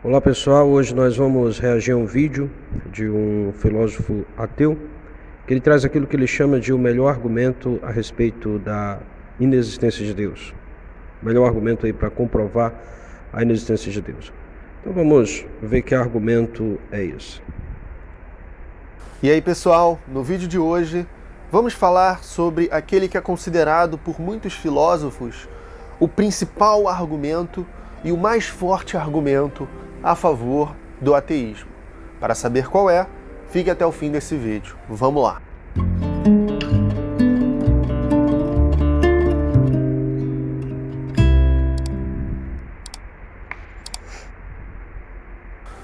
Olá pessoal, hoje nós vamos reagir a um vídeo de um filósofo ateu que ele traz aquilo que ele chama de o melhor argumento a respeito da inexistência de Deus. O melhor argumento aí para comprovar a inexistência de Deus. Então vamos ver que argumento é esse. E aí pessoal, no vídeo de hoje vamos falar sobre aquele que é considerado por muitos filósofos o principal argumento e o mais forte argumento a favor do ateísmo. Para saber qual é, fique até o fim desse vídeo. Vamos lá!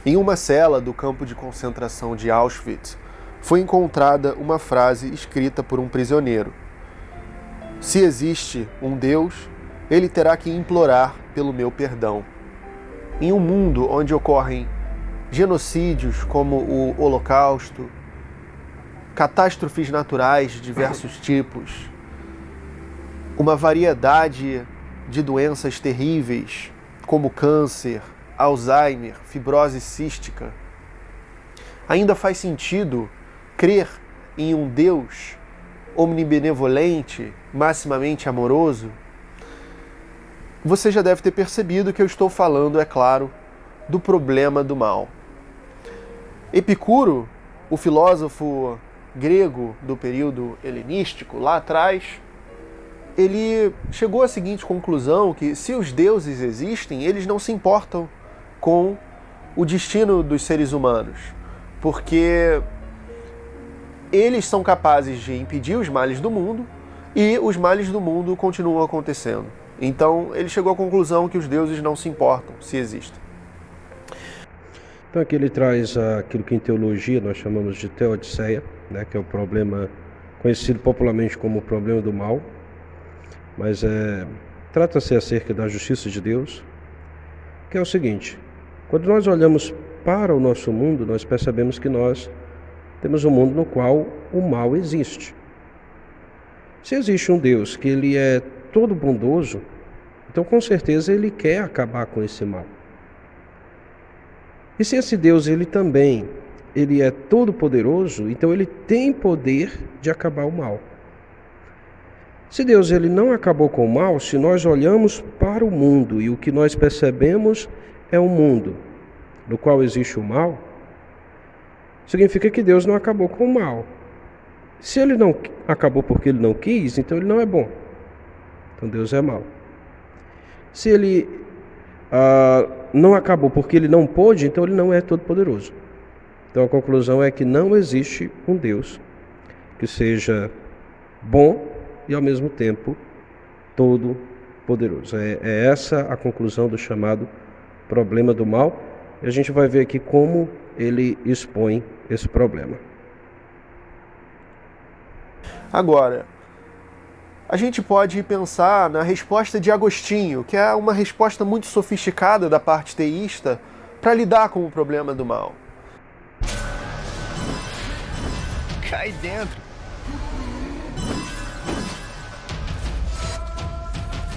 Em uma cela do campo de concentração de Auschwitz, foi encontrada uma frase escrita por um prisioneiro. Se existe um Deus, ele terá que implorar pelo meu perdão. Em um mundo onde ocorrem genocídios como o Holocausto, catástrofes naturais de diversos tipos, uma variedade de doenças terríveis como câncer, Alzheimer, fibrose cística, ainda faz sentido crer em um Deus omnibenevolente, maximamente amoroso? Você já deve ter percebido que eu estou falando, é claro, do problema do mal. Epicuro, o filósofo grego do período helenístico, lá atrás, ele chegou à seguinte conclusão, que se os deuses existem, eles não se importam com o destino dos seres humanos, porque eles são capazes de impedir os males do mundo e os males do mundo continuam acontecendo. Então ele chegou à conclusão que os deuses não se importam se existem. Então aqui ele traz aquilo que em teologia nós chamamos de teodiceia, que é o problema conhecido popularmente como o problema do mal, mas trata-se acerca da justiça de Deus, que é o seguinte: quando nós olhamos para o nosso mundo, nós percebemos que nós temos um mundo no qual o mal existe. Se existe um Deus que ele é todo bondoso, então com certeza ele quer acabar com esse mal. E se esse Deus ele é todo poderoso, então ele tem poder de acabar o mal. Se Deus ele não acabou com o mal, se nós olhamos para o mundo e o que nós percebemos é um mundo no qual existe o mal, significa que Deus não acabou com o mal. Se ele não acabou porque ele não quis, então ele não é bom. Então Deus é mau. Se ele não acabou porque ele não pôde, então ele não é todo poderoso. Então a conclusão é que não existe um Deus que seja bom e ao mesmo tempo todo poderoso. É essa a conclusão do chamado problema do mal. E a gente vai ver aqui como ele expõe esse problema. Agora, a gente pode pensar na resposta de Agostinho, que é uma resposta muito sofisticada da parte teísta para lidar com o problema do mal. Cai dentro.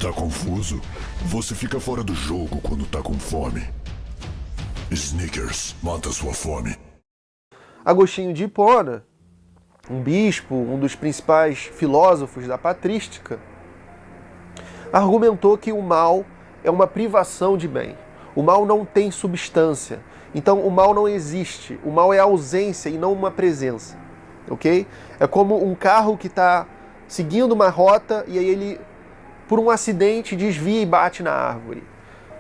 Tá confuso? Você fica fora do jogo quando tá com fome. Snickers mata sua fome. Agostinho de Hipona, um bispo, um dos principais filósofos da patrística, argumentou que o mal é uma privação de bem. O mal não tem substância. Então o mal não existe. O mal é ausência e não uma presença. Ok? É como um carro que está seguindo uma rota e aí ele, por um acidente, desvia e bate na árvore.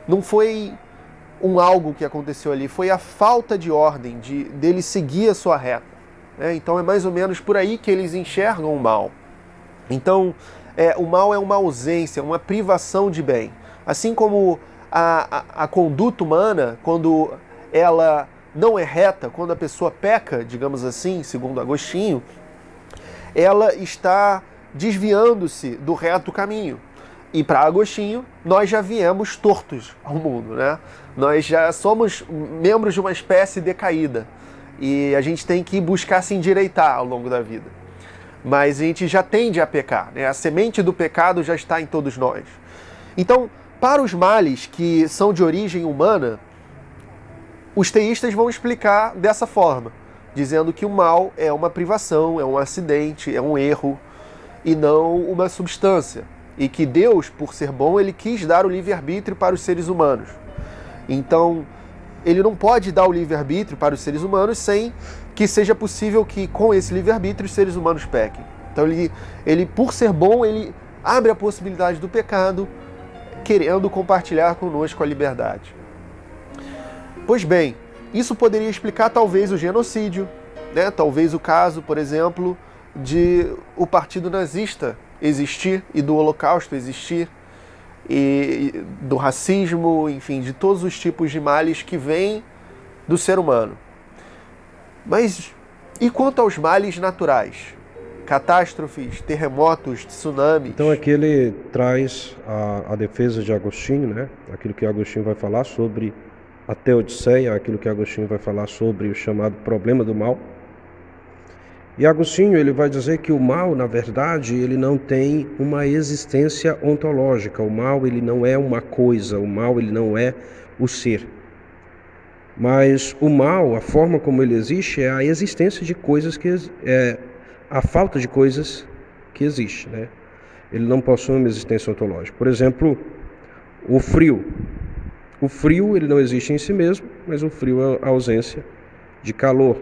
Não foi algo que aconteceu ali, foi a falta de ordem dele seguir a sua reta. Então é mais ou menos por aí que eles enxergam o mal. Então o mal é uma ausência, uma privação de bem. Assim como a conduta humana, quando ela não é reta, quando a pessoa peca, digamos assim, segundo Agostinho, ela está desviando-se do reto caminho. E para Agostinho, nós já viemos tortos ao mundo, né? Nós já somos membros de uma espécie decaída. E a gente tem que buscar se endireitar ao longo da vida. Mas a gente já tende a pecar, né? A semente do pecado já está em todos nós. Então, para os males que são de origem humana, Os teístas vão explicar dessa forma, dizendo que o mal é uma privação, é um acidente, é um erro, e não uma substância. E que Deus, por ser bom, ele quis dar o livre-arbítrio para os seres humanos. Então, ele não pode dar o livre-arbítrio para os seres humanos sem que seja possível que, com esse livre-arbítrio, os seres humanos pequem. Então, ele, por ser bom, ele abre a possibilidade do pecado, querendo compartilhar conosco a liberdade. Pois bem, isso poderia explicar talvez o genocídio, né? Talvez o caso, por exemplo, de o Partido Nazista existir e do Holocausto existir, e do racismo, enfim, de todos os tipos de males que vêm do ser humano. Mas e quanto aos males naturais? Catástrofes, terremotos, tsunamis? Então aqui ele traz a defesa de Agostinho, né? Aquilo que Agostinho vai falar sobre a teodiceia, aquilo que Agostinho vai falar sobre o chamado problema do mal. E Agostinho ele vai dizer que o mal, na verdade, ele não tem uma existência ontológica. O mal ele não é uma coisa, o mal ele não é o ser. Mas o mal, a forma como ele existe, é a existência de coisas a falta de coisas que existe, né? Ele não possui uma existência ontológica. Por exemplo, o frio. O frio ele não existe em si mesmo, mas o frio é a ausência de calor.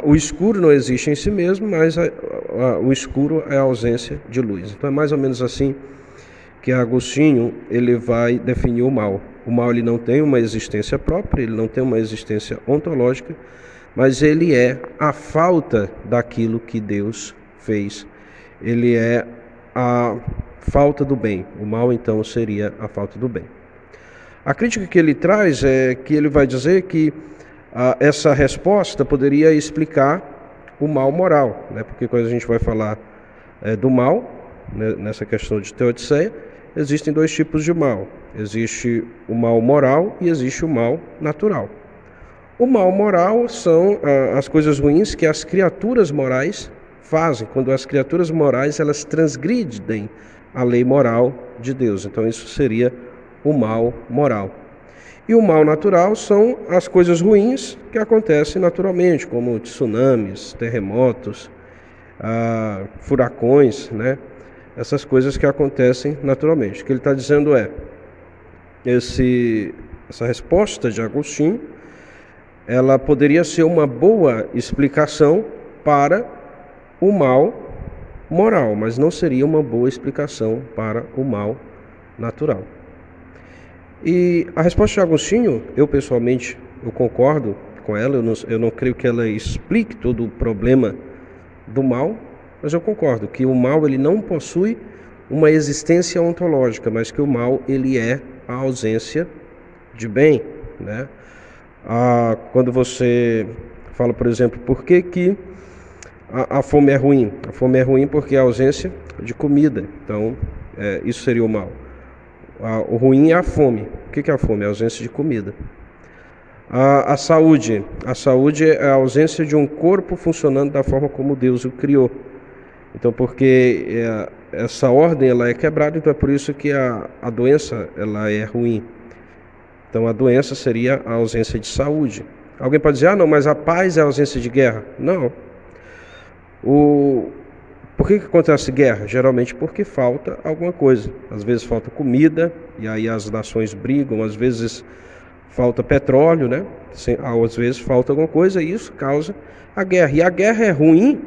O escuro não existe em si mesmo, mas o escuro é a ausência de luz. Então é mais ou menos assim que Agostinho ele vai definir o mal. O mal ele não tem uma existência própria, ele não tem uma existência ontológica, mas ele é a falta daquilo que Deus fez. Ele é a falta do bem. O mal então seria a falta do bem. A crítica que ele traz é que ele vai dizer que essa resposta poderia explicar o mal moral, né? Porque quando a gente vai falar do mal, né, nessa questão de teodiceia, existem dois tipos de mal. Existe o mal moral e existe o mal natural. O mal moral são as coisas ruins que as criaturas morais fazem, quando as criaturas morais elas transgridem a lei moral de Deus. Então isso seria o mal moral. E o mal natural são as coisas ruins que acontecem naturalmente, como tsunamis, terremotos, furacões, né? Essas coisas que acontecem naturalmente. O que ele está dizendo é, essa resposta de Agostinho, ela poderia ser uma boa explicação para o mal moral, mas não seria uma boa explicação para o mal natural. E a resposta de Agostinho, eu pessoalmente, eu concordo com ela, eu não creio que ela explique todo o problema do mal, mas eu concordo que o mal ele não possui uma existência ontológica, mas que o mal ele é a ausência de bem, né? Quando você fala, por exemplo, por que a fome é ruim? A fome é ruim porque é a ausência de comida, então isso seria o mal. O ruim é a fome. O que é a fome? É a ausência de comida. A saúde é a ausência de um corpo funcionando da forma como Deus o criou. Então, porque essa ordem ela é quebrada, então é por isso que a doença ela é ruim. Então, a doença seria a ausência de saúde. Alguém pode dizer, não, mas a paz é a ausência de guerra. Não. Por que acontece guerra? Geralmente porque falta alguma coisa. Às vezes falta comida, e aí as nações brigam. Às vezes falta petróleo, né? Às vezes falta alguma coisa, e isso causa a guerra. E a guerra é ruim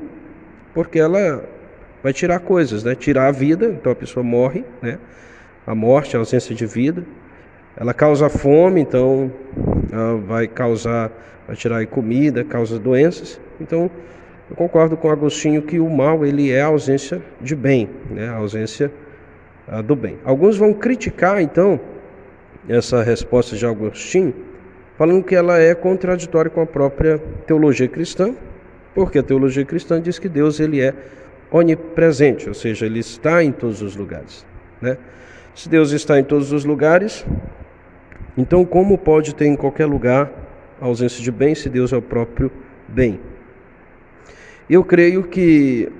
porque ela vai tirar coisas, né? Tirar a vida, então a pessoa morre, né? A morte, a ausência de vida. Ela causa fome, então ela vai tirar comida, causa doenças. Então, eu concordo com Agostinho que o mal ele é a ausência de bem, né? A ausência do bem. Alguns vão criticar, então, essa resposta de Agostinho, falando que ela é contraditória com a própria teologia cristã, porque a teologia cristã diz que Deus ele é onipresente, ou seja, ele está em todos os lugares, né? Se Deus está em todos os lugares, então como pode ter em qualquer lugar a ausência de bem se Deus é o próprio bem? Eu creio que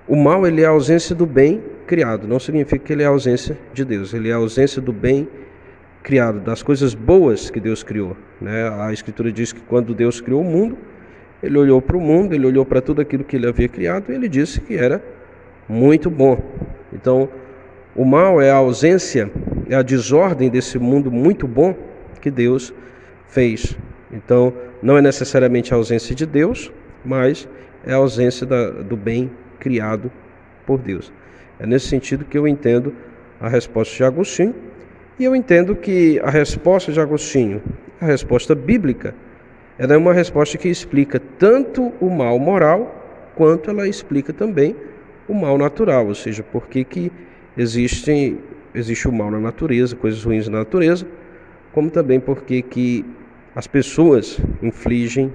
o mal ele é a ausência do bem criado, não significa que ele é a ausência de Deus, ele é a ausência do bem criado, das coisas boas que Deus criou, né? A Escritura diz que quando Deus criou o mundo, ele olhou para o mundo, ele olhou para tudo aquilo que ele havia criado e ele disse que era muito bom. Então, o mal é a ausência, é a desordem desse mundo muito bom que Deus fez. Então, não é necessariamente a ausência de Deus, mas é a ausência do bem criado por Deus. É nesse sentido que eu entendo a resposta de Agostinho, e eu entendo que a resposta de Agostinho, a resposta bíblica, ela é uma resposta que explica tanto o mal moral, quanto ela explica também o mal natural, ou seja, por que existe o mal na natureza, coisas ruins na natureza, como também por que as pessoas infligem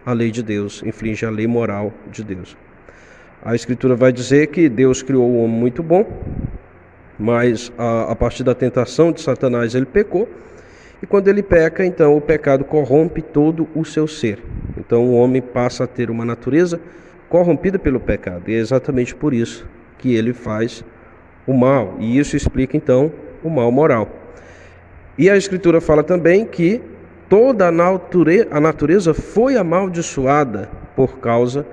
a lei de Deus, infligem a lei moral de Deus. A Escritura vai dizer que Deus criou o homem muito bom, mas a partir da tentação de Satanás ele pecou, e quando ele peca, então o pecado corrompe todo o seu ser. Então o homem passa a ter uma natureza corrompida pelo pecado, e é exatamente por isso que ele faz o mal, e isso explica então o mal moral. E a Escritura fala também que toda a natureza foi amaldiçoada por causa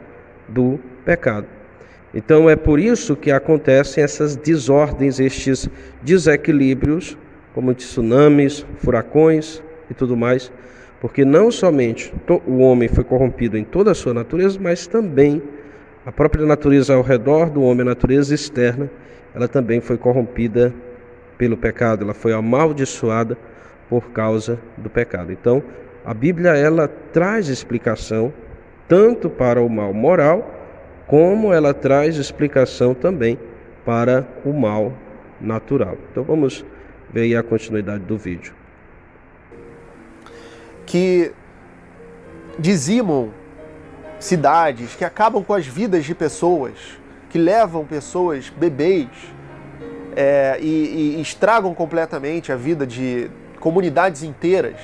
do pecado. Então é por isso que acontecem essas desordens, estes desequilíbrios, como tsunamis, furacões e tudo mais, porque não somente o homem foi corrompido em toda a sua natureza, mas também a própria natureza ao redor do homem, a natureza externa, ela também foi corrompida pelo pecado, ela foi amaldiçoada por causa do pecado. Então, a Bíblia ela traz explicação tanto para o mal moral, como ela traz explicação também para o mal natural. Então vamos ver aí a continuidade do vídeo. Que dizimam cidades, que acabam com as vidas de pessoas, que levam pessoas, bebês, e estragam completamente a vida de comunidades inteiras,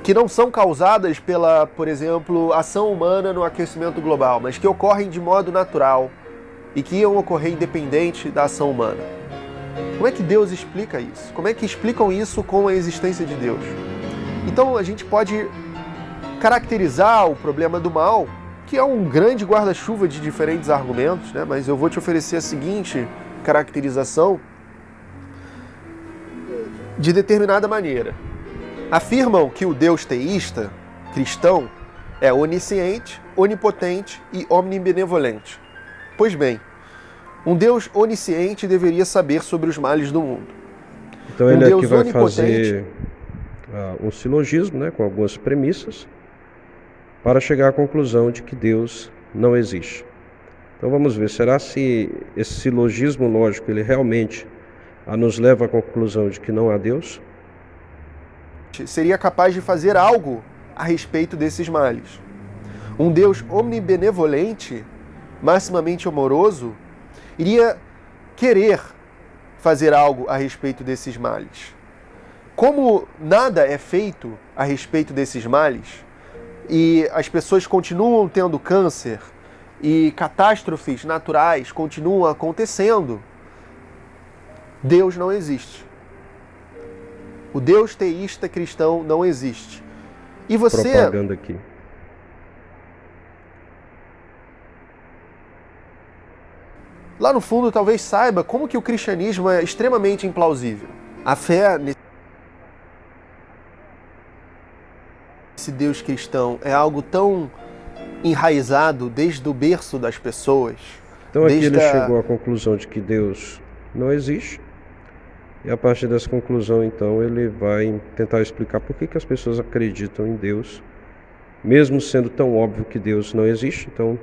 que não são causadas pela, por exemplo, ação humana no aquecimento global, mas que ocorrem de modo natural e que iam ocorrer independente da ação humana. Como é que Deus explica isso? Como é que explicam isso com a existência de Deus? Então a gente pode caracterizar o problema do mal, que é um grande guarda-chuva de diferentes argumentos, né? Mas eu vou te oferecer a seguinte caracterização de determinada maneira. Afirmam que o Deus teísta, cristão, é onisciente, onipotente e omnibenevolente. Pois bem, um Deus onisciente deveria saber sobre os males do mundo. Então ele aqui vai fazer um silogismo, né, com algumas premissas, para chegar à conclusão de que Deus não existe. Então vamos ver, será se esse silogismo lógico ele realmente nos leva à conclusão de que não há Deus? Seria capaz de fazer algo a respeito desses males. Um Deus omnibenevolente, maximamente amoroso, iria querer fazer algo a respeito desses males. Como nada é feito a respeito desses males, e as pessoas continuam tendo câncer, e catástrofes naturais continuam acontecendo, Deus não existe. O Deus teísta cristão não existe. E você... Propaganda aqui. Lá no fundo talvez saiba como que o cristianismo é extremamente implausível. A fé nesse Deus cristão é algo tão enraizado desde o berço das pessoas. Então aqui ele chegou à conclusão de que Deus não existe. E a partir dessa conclusão, então, ele vai tentar explicar por que as pessoas acreditam em Deus, mesmo sendo tão óbvio que Deus não existe. Então,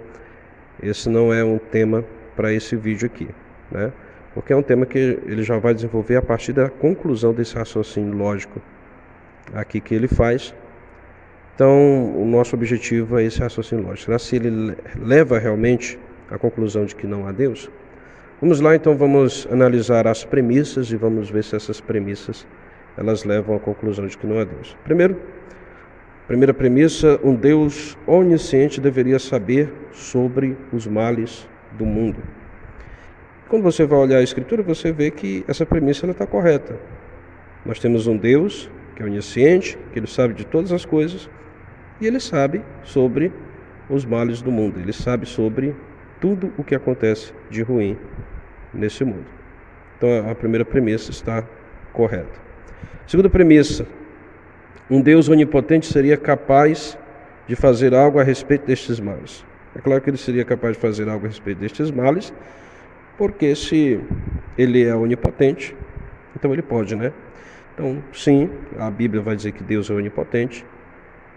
esse não é um tema para esse vídeo aqui, né? Porque é um tema que ele já vai desenvolver a partir da conclusão desse raciocínio lógico aqui que ele faz. Então, o nosso objetivo é esse raciocínio lógico. Será se ele leva realmente à conclusão de que não há Deus? Vamos lá, então, vamos analisar as premissas e vamos ver se essas premissas elas levam à conclusão de que não há Deus. Primeira premissa, um Deus onisciente deveria saber sobre os males do mundo. Quando você vai olhar a Escritura, você vê que essa premissa está correta. Nós temos um Deus que é onisciente, que Ele sabe de todas as coisas, e Ele sabe sobre os males do mundo, Ele sabe sobre tudo o que acontece de ruim nesse mundo. Então a primeira premissa está correta. Segunda premissa, um Deus onipotente seria capaz de fazer algo a respeito destes males. É claro que Ele seria capaz de fazer algo a respeito destes males, porque se Ele é onipotente, então Ele pode, né? Então, sim, a Bíblia vai dizer que Deus é onipotente,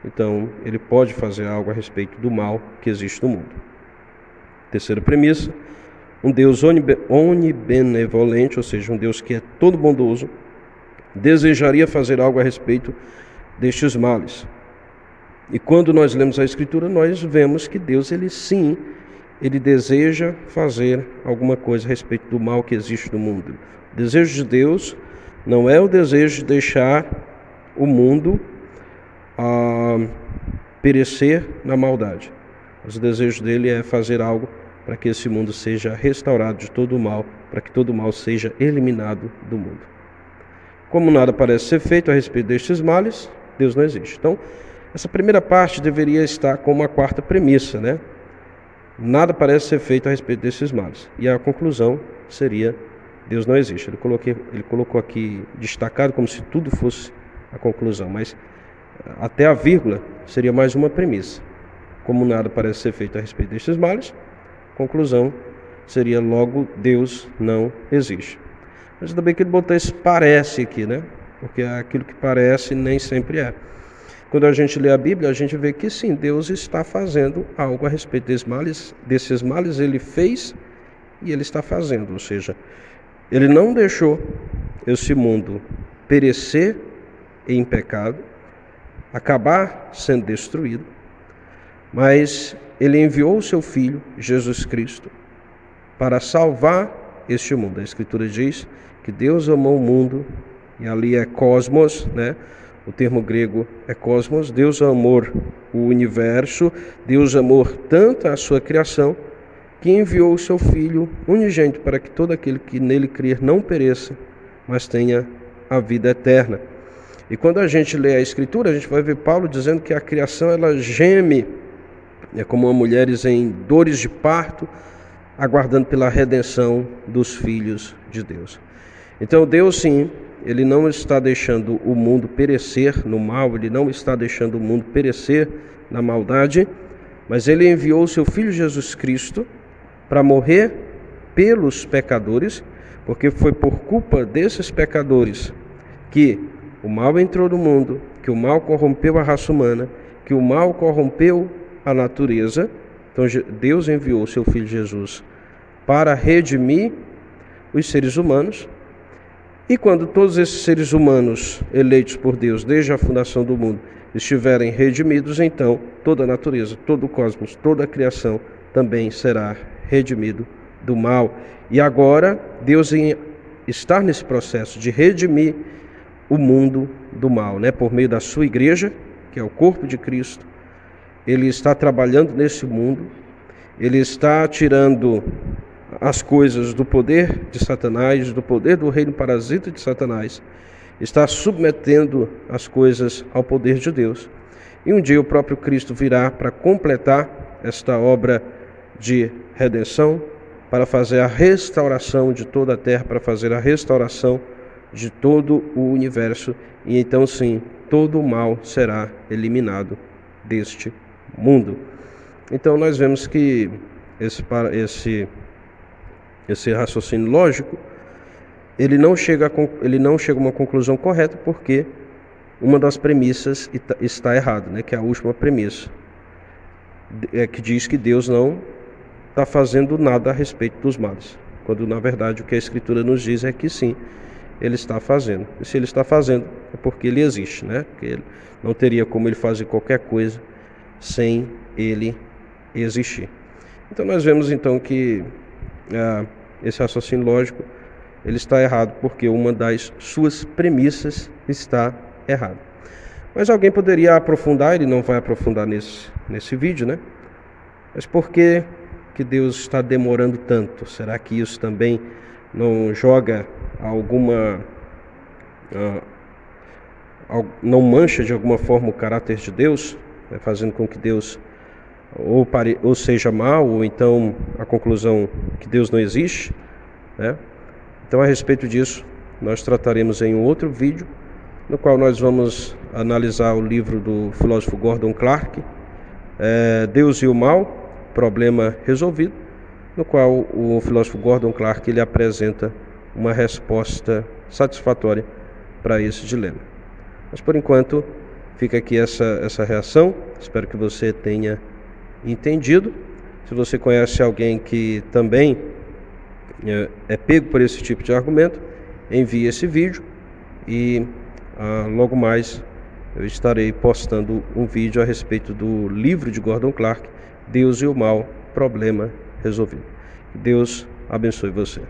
então Ele pode fazer algo a respeito do mal que existe no mundo. Terceira premissa, um Deus onibenevolente, ou seja, um Deus que é todo bondoso, desejaria fazer algo a respeito destes males. E quando nós lemos a Escritura, nós vemos que Deus, Ele deseja fazer alguma coisa a respeito do mal que existe no mundo. O desejo de Deus não é o desejo de deixar o mundo perecer na maldade. Mas o desejo dele é fazer algo para que esse mundo seja restaurado de todo o mal, para que todo o mal seja eliminado do mundo. Como nada parece ser feito a respeito destes males, Deus não existe. Então, essa primeira parte deveria estar como a quarta premissa, né? Nada parece ser feito a respeito desses males. E a conclusão seria: Deus não existe. Ele colocou aqui destacado como se tudo fosse a conclusão, mas até a vírgula seria mais uma premissa. Como nada parece ser feito a respeito destes males, a conclusão seria logo Deus não existe. Mas ainda bem que ele botou esse parece aqui, né? Porque aquilo que parece nem sempre é. Quando a gente lê a Bíblia, a gente vê que sim, Deus está fazendo algo a respeito desses males, Ele fez e Ele está fazendo. Ou seja, Ele não deixou esse mundo perecer em pecado, acabar sendo destruído, mas Ele enviou o seu Filho, Jesus Cristo, para salvar este mundo. A Escritura diz que Deus amou o mundo, e ali é cosmos, né? O termo grego é cosmos. Deus amou o universo, Deus amou tanto a sua criação, que enviou o seu Filho unigênito para que todo aquele que nele crer não pereça, mas tenha a vida eterna. E quando a gente lê a Escritura, a gente vai ver Paulo dizendo que a criação ela geme, é como mulheres em dores de parto, aguardando pela redenção dos filhos de Deus. Então Deus sim, Ele não está deixando o mundo perecer no mal, Ele não está deixando o mundo perecer na maldade, mas Ele enviou o seu Filho Jesus Cristo para morrer pelos pecadores, porque foi por culpa desses pecadores que o mal entrou no mundo, que o mal corrompeu a raça humana, que o mal corrompeu a natureza. Então Deus enviou o seu Filho Jesus para redimir os seres humanos. E quando todos esses seres humanos eleitos por Deus desde a fundação do mundo estiverem redimidos, então toda a natureza, todo o cosmos, toda a criação também será redimido do mal. E agora Deus está nesse processo de redimir o mundo do mal, né? Por meio da sua igreja, que é o corpo de Cristo. Ele está trabalhando nesse mundo, Ele está tirando as coisas do poder de Satanás, do poder do reino parasita de Satanás, está submetendo as coisas ao poder de Deus. E um dia o próprio Cristo virá para completar esta obra de redenção, para fazer a restauração de toda a terra, para fazer a restauração de todo o universo. E então sim, todo o mal será eliminado deste mundo. Então nós vemos que esse raciocínio lógico, ele não chega a uma conclusão correta, porque uma das premissas está errada, né? Que é a última premissa, que diz que Deus não está fazendo nada a respeito dos males, quando na verdade o que a Escritura nos diz é que sim, Ele está fazendo. E se Ele está fazendo, é porque Ele existe, né? Porque ele não teria como Ele fazer qualquer coisa sem Ele existir. Então nós vemos então que esse raciocínio lógico ele está errado, porque uma das suas premissas está errada. Mas alguém poderia aprofundar, ele não vai aprofundar nesse vídeo, né? Mas por que Deus está demorando tanto? Será que isso também não joga não mancha de alguma forma o caráter de Deus, né, fazendo com que Deus ou seja mal, ou então a conclusão que Deus não existe, né? Então, a respeito disso, nós trataremos em um outro vídeo, no qual nós vamos analisar o livro do filósofo Gordon Clark, Deus e o Mal, Problema Resolvido, no qual o filósofo Gordon Clark ele apresenta uma resposta satisfatória para esse dilema. Mas, por enquanto, fica aqui essa reação. Espero que você tenha entendido. Se você conhece alguém que também é pego por esse tipo de argumento, envie esse vídeo e logo mais eu estarei postando um vídeo a respeito do livro de Gordon Clark, Deus e o Mal, Problema Resolvido. Deus abençoe você.